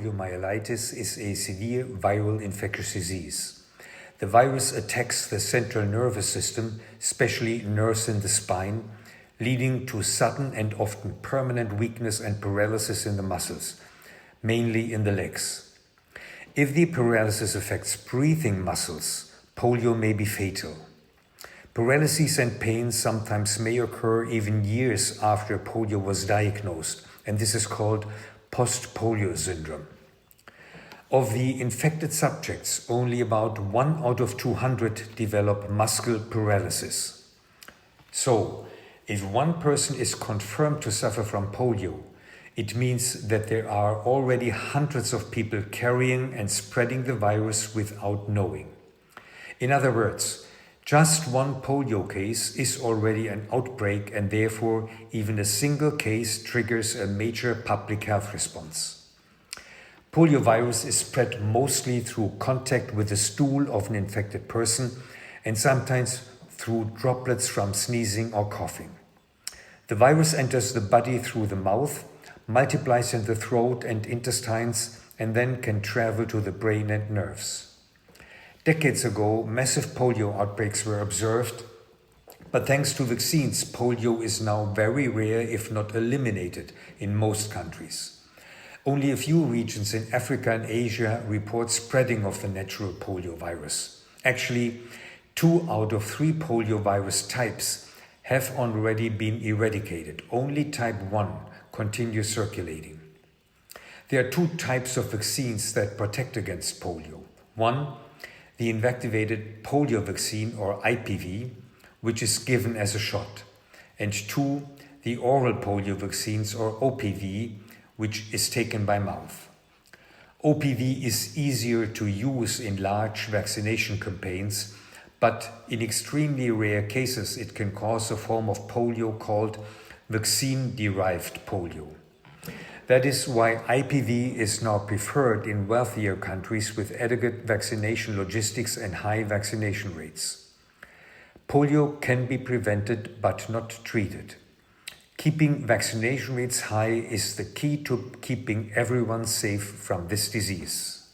poliomyelitis is a severe viral infectious disease. The virus attacks the central nervous system, especially nerves in the spine, leading to sudden and often permanent weakness and paralysis in the muscles, mainly in the legs. If the paralysis affects breathing muscles, polio may be fatal. Paralysis and pain sometimes may occur even years after polio was diagnosed, and this is called post-polio syndrome. Of the infected subjects, only about 1 out of 200 develop muscle paralysis. So, if one person is confirmed to suffer from polio, it means that there are already hundreds of people carrying and spreading the virus without knowing. In other words, just one polio case is already an outbreak, and therefore even a single case triggers a major public health response. Poliovirus is spread mostly through contact with the stool of an infected person and sometimes through droplets from sneezing or coughing. The virus enters the body through the mouth, multiplies in the throat and intestines, and then can travel to the brain and nerves. Decades ago, massive polio outbreaks were observed, but thanks to vaccines, polio is now very rare, if not eliminated, in most countries. Only a few regions in Africa and Asia report spreading of the natural polio virus. Actually, 2 out of 3 polio virus types have already been eradicated. Only type 1 continues circulating. There are 2 types of vaccines that protect against polio. 1, the inactivated polio vaccine, or IPV, which is given as a shot. And 2, the oral polio vaccines, or OPV, which is taken by mouth. OPV is easier to use in large vaccination campaigns, but in extremely rare cases it can cause a form of polio called vaccine-derived polio. That is why IPV is now preferred in wealthier countries with adequate vaccination logistics and high vaccination rates. Polio can be prevented but not treated. Keeping vaccination rates high is the key to keeping everyone safe from this disease.